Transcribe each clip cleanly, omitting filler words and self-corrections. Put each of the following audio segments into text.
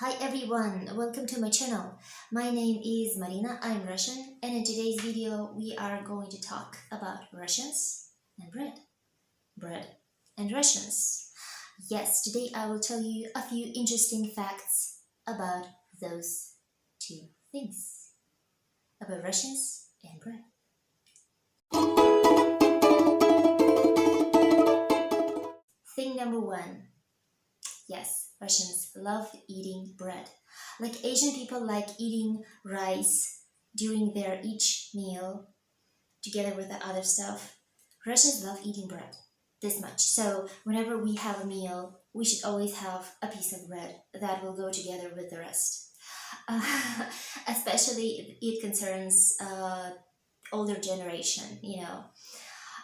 Hi everyone, welcome to my channel. My name is Marina, I'm Russian, and in today's video we are going to talk about Russians and bread. Bread and Russians. Yes, today I will tell you a few interesting facts about those two things. About Russians and bread. Thing number one. Yes, Russians love eating bread. Like Asian people like eating rice during their each meal together with the other stuff. Russians love eating bread this much. So whenever we have a meal, we should always have a piece of bread that will go together with the rest. Uh, Especially it concerns older generation.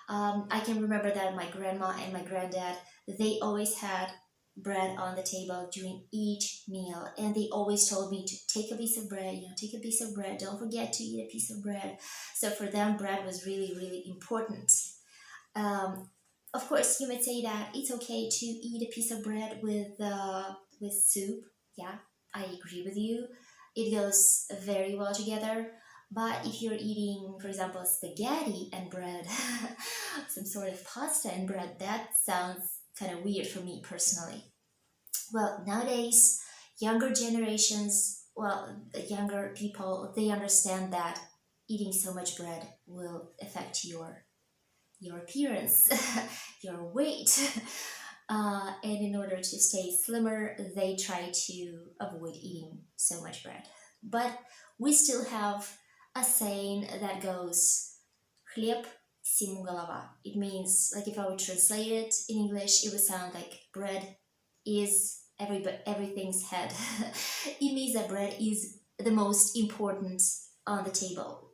I can remember that my grandma and my granddad, they always had bread on the table during each meal, and they always told me to take a piece of bread, take a piece of bread, don't forget to eat a piece of bread. So for them, bread was really, really important. um, of course, you might say that it's okay to eat a piece of bread with soup. Yeah, I agree with you. It goes very well together. But if you're eating, for example, spaghetti and bread, some sort of pasta and bread, that sounds kind of weird for me personally. Well, nowadays, younger generations, well, the younger people, they understand that eating so much bread will affect your appearance, your weight. And in order to stay slimmer, they try to avoid eating so much bread. But we still have a saying that goes, "Хлеб всему голова." It means, like if I would translate it in English, it would sound like bread is everything's head. It means that bread is the most important on the table.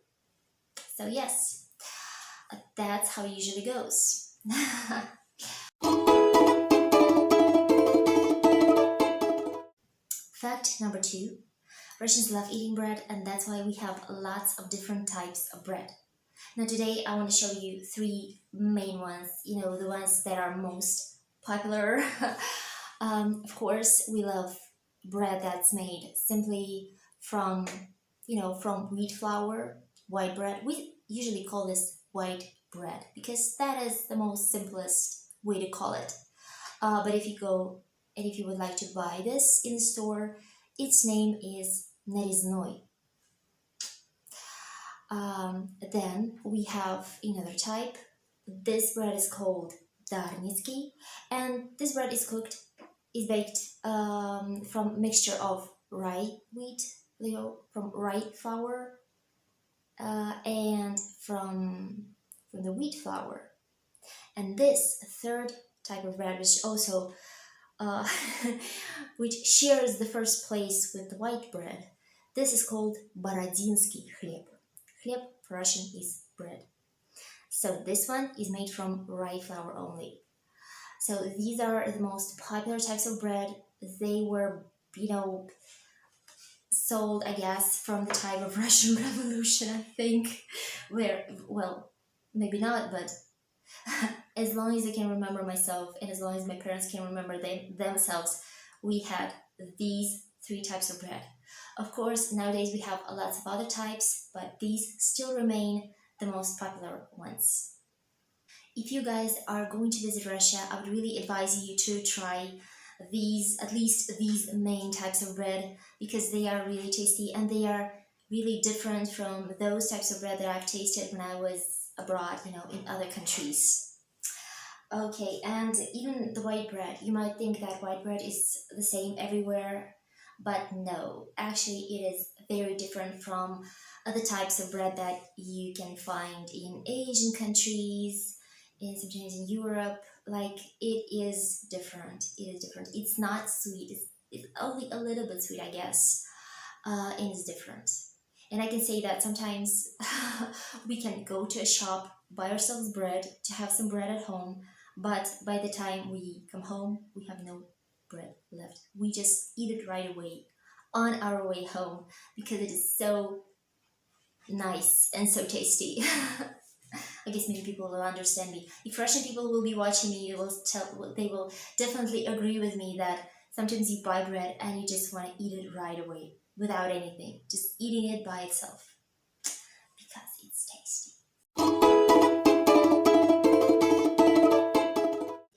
So yes, that's how it usually goes. Fact number two. Russians love eating bread, and that's why we have lots of different types of bread. Now today I want to show you three main ones, the ones that are most popular. Of course, we love bread that's made simply from, from wheat flour, white bread. We usually call this white bread because that is the most simplest way to call it. But if you go and if you would like to buy this in the store, its name is нарезной. Then we have another type. This bread is called darnitsky, and this bread is baked from mixture of rye wheat, from rye flour, and from the wheat flour. And this third type of bread, which also uh, which shares the first place with the white bread. This is called Бородинский хлеб. Хлеб for Russian is bread. So this one is made from rye flour only. So these are the most popular types of bread. They were, sold, I guess, from the time of Russian Revolution, I think, where, well, maybe not, but as long as I can remember myself and as long as my parents can remember themselves, we had these three types of bread. Of course, nowadays we have lots of other types, but these still remain the most popular ones. If you guys are going to visit Russia, I would really advise you to try at least these main types of bread, because they are really tasty and they are really different from those types of bread that I've tasted when I was abroad, in other countries. Okay, and even the white bread, you might think that white bread is the same everywhere, but no, actually it is very different from other types of bread that you can find in Asian countries, and sometimes in Europe. Like, it is different. It is different. It's not sweet. It's only a little bit sweet, I guess, and it's different. And I can say that sometimes we can go to a shop, buy ourselves bread to have some bread at home, but by the time we come home, we have no bread left. We just eat it right away on our way home because it is so nice and so tasty. I guess maybe people will understand me. If Russian people will be watching me, they will definitely agree with me that Sometimes you buy bread and you just want to eat it right away without anything, just eating it by itself because it's tasty.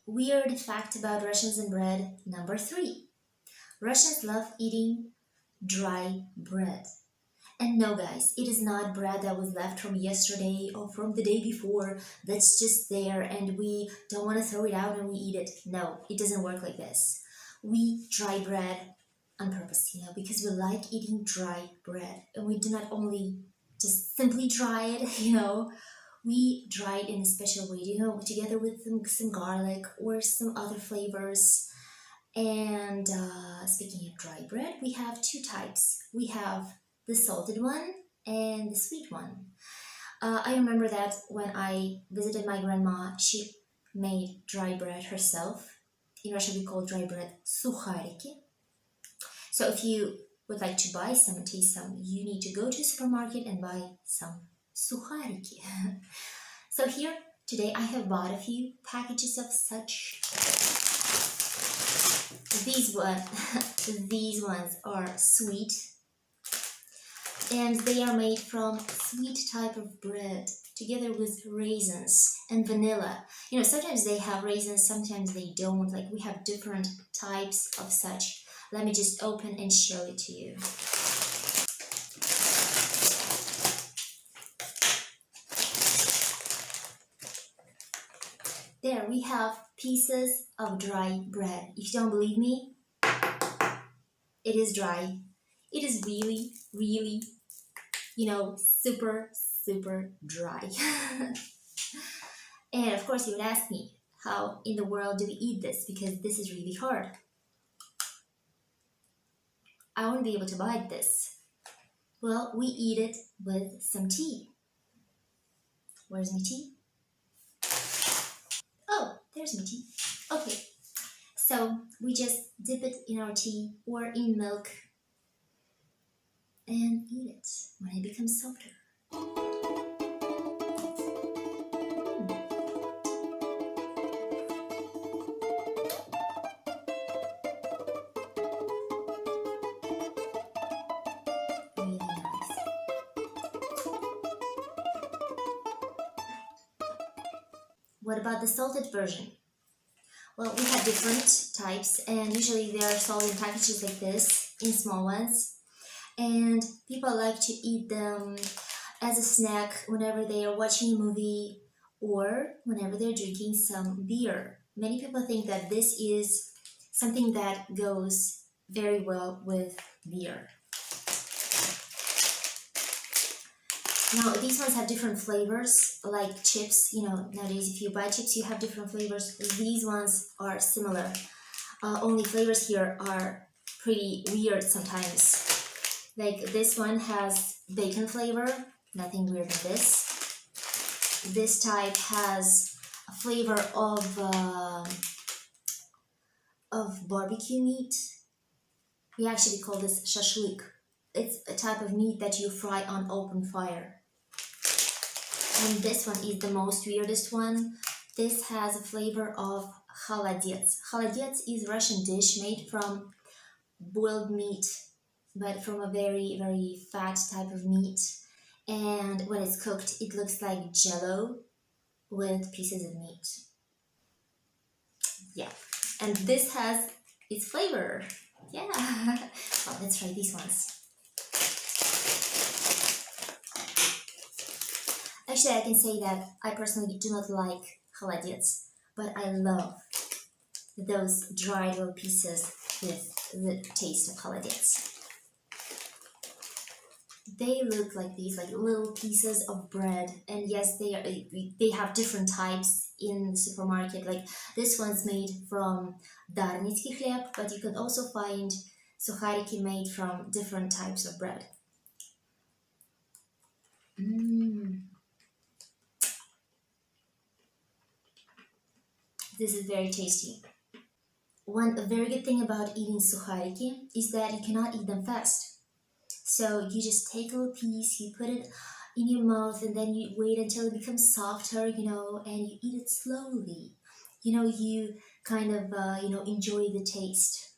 Weird fact about Russians and bread number 3. Russians love eating dry bread. And no, guys, it is not bread that was left from yesterday or from the day before that's just there and we don't want to throw it out and we eat it. No, it doesn't work like this. We dry bread on purpose, because we like eating dry bread. And we do not only just simply dry it, we dry it in a special way, together with some garlic or some other flavors. And speaking of dry bread, we have 2 types. We have the salted one and the sweet one. I remember that when I visited my grandma, she made dry bread herself. In Russia, we call dry bread sukhariki. So if you would like to buy some and taste some, you need to go to the supermarket and buy some sukhariki. So here, today, I have bought a few packages of such. These ones are sweet, and they are made from sweet type of bread together with raisins and vanilla. Sometimes they have raisins, sometimes they don't. Like, we have different types of such. Let me just open and show it to you. There we have pieces of dry bread. If you don't believe me, it is dry. It is really, really, super, super dry. And of course you would ask me, how in the world do we eat this? Because this is really hard. I won't be able to bite this. Well, we eat it with some tea. Where's my tea? Oh, there's my tea. Okay, so we just dip it in our tea or in milk and eat it when it becomes softer. Really nice. What about the salted version? Well, we have different types, and usually they are sold in packages like this, in small ones. And people like to eat them as a snack whenever they are watching a movie or whenever they're drinking some beer. Many people think that this is something that goes very well with beer. Now, these ones have different flavors, like chips. Nowadays if you buy chips, you have different flavors. These ones are similar. Only flavors here are pretty weird sometimes. Like this one has bacon flavor, nothing weird with this. This type has a flavor of barbecue meat. We actually call this shashlik. It's a type of meat that you fry on open fire. And this one is the most weirdest one. This has a flavor of холодец. Холодец is a Russian dish made from boiled meat, but from a very, very fat type of meat. And when it's cooked, it looks like jello with pieces of meat. Yeah, and this has its flavor. Yeah. Well, let's try these ones. Actually, I can say that I personally do not like холодец, but I love those dry little pieces with the taste of холодец. They look like these, like little pieces of bread, and yes, they have different types in the supermarket. Like this one's made from darnitsky хлеб, but you can also find sukhariki made from different types of bread. This is very tasty. One very good thing about eating sukhariki is that you cannot eat them fast. So you just take a little piece, you put it in your mouth, and then you wait until it becomes softer, and you eat it slowly. You kind of, enjoy the taste.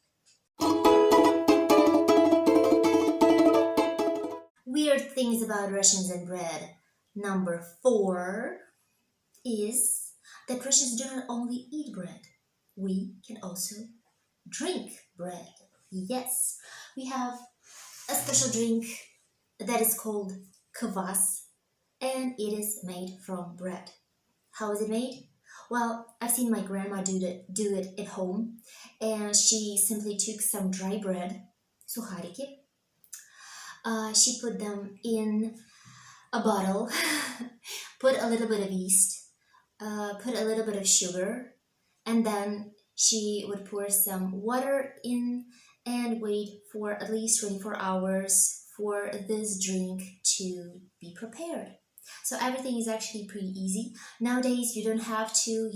Weird things about Russians and bread. Number 4 is that Russians do not only eat bread, we can also drink bread. Yes, we have a special drink that is called Kvas, and it is made from bread. How is it made? Well, I've seen my grandma do it at home, and she simply took some dry bread, сухарики. She put them in a bottle, put a little bit of yeast, put a little bit of sugar, and then she would pour some water in and wait for at least 24 hours for this drink to be prepared. So everything is actually pretty easy. Nowadays, you don't have to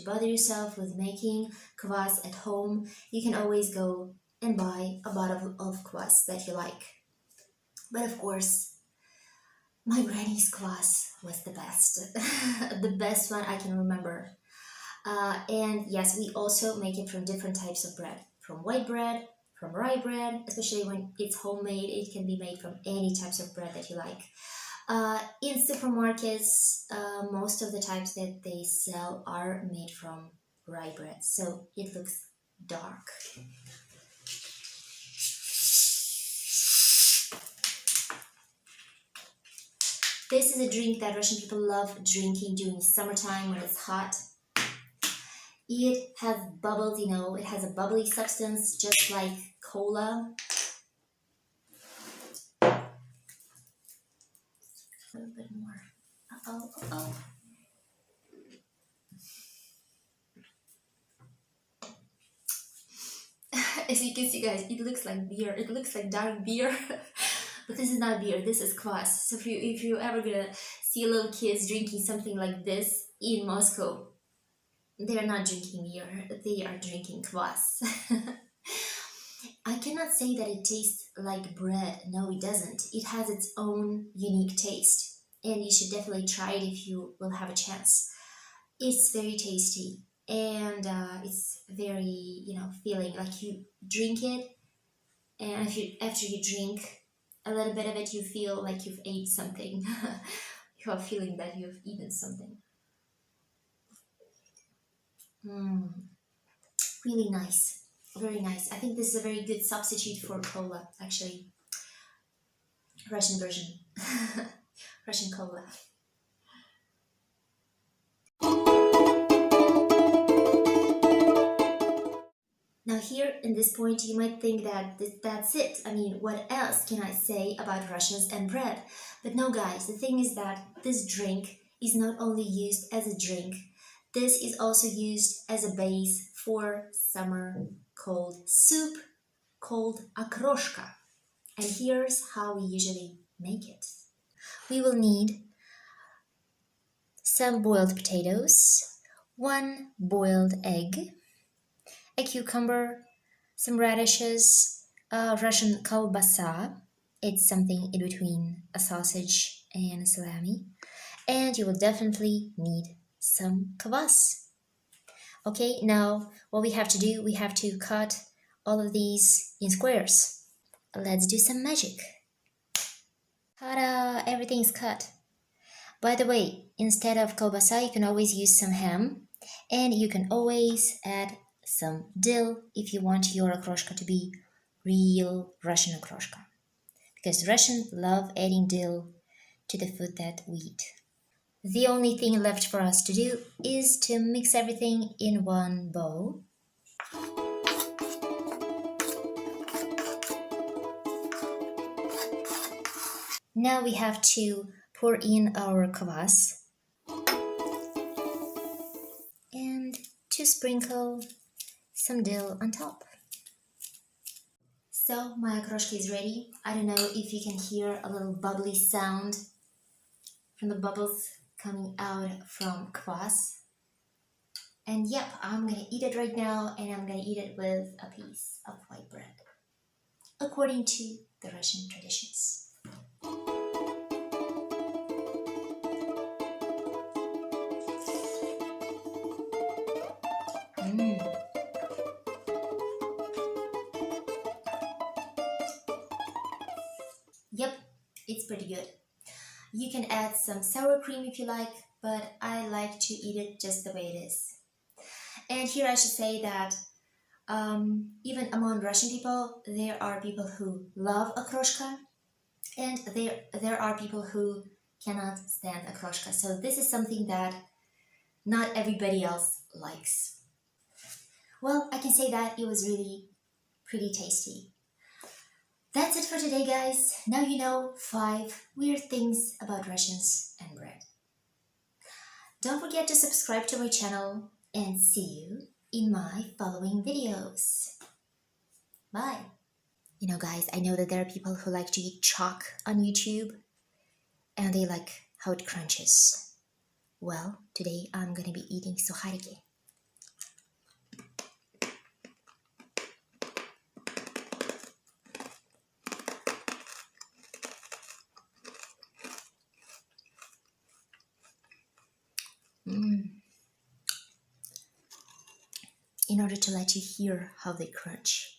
bother yourself with making kvass at home. You can always go and buy a bottle of kvass that you like. But of course, my granny's kvass was the best, the best one I can remember. And yes, we also make it from different types of bread, from white bread, from rye bread, especially when it's homemade. It can be made from any types of bread that you like. In supermarkets, most of the types that they sell are made from rye bread, so it looks dark. This is a drink that Russian people love drinking during summertime when it's hot. It has bubbles, it has a bubbly substance just like cola. A little bit more. Uh-oh. As you can see, guys, it looks like beer. It looks like dark beer. But this is not beer, this is kvass. So if you ever gonna see little kids drinking something like this in Moscow, they are not drinking beer, they are drinking kvass. I cannot say that it tastes like bread. No, it doesn't. It has its own unique taste, and you should definitely try it if you will have a chance. It's very tasty, and it's very, feeling like you drink it, and after you drink a little bit of it, you feel like you've ate something. You are feeling that you've eaten something. Really nice. Very nice. I think this is a very good substitute for cola, actually. Russian version. Russian cola. Now here, in this point, you might think that that's it. I mean, what else can I say about Russians and bread? But no, guys, the thing is that this drink is not only used as a drink, this is also used as a base for summer cold soup called Akroshka. And here's how we usually make it. We will need some boiled potatoes, 1 boiled egg, a cucumber, some radishes, Russian kalbasa. It's something in between a sausage and a salami. And you will definitely need some kvas. Okay, now what we have to do, we have to cut all of these in squares. Let's do some magic. Ta-da! Everything's cut. By the way, instead of kalbasa, you can always use some ham, and you can always add some dill if you want your akroshka to be real Russian akroshka. Because Russians love adding dill to the food that we eat. The only thing left for us to do is to mix everything in one bowl. Now we have to pour in our kvas and to sprinkle some dill on top. So my akroshka is ready. I don't know if you can hear a little bubbly sound from the bubbles coming out from kvas. And yep, I'm gonna eat it right now, and I'm gonna eat it with a piece of white bread, according to the Russian traditions. It's pretty good. You can add some sour cream if you like, but I like to eat it just the way it is. And here I should say that even among Russian people, there are people who love Akroshka, and there are people who cannot stand Akroshka. So this is something that not everybody else likes. Well, I can say that it was really pretty tasty. That's it for today, guys. Now you know 5 weird things about Russians and bread. Don't forget to subscribe to my channel and see you in my following videos. Bye. You know, guys, I know that there are people who like to eat chalk on YouTube and they like how it crunches. Well, today I'm gonna be eating sukhariki. In order to let you hear how they crunch.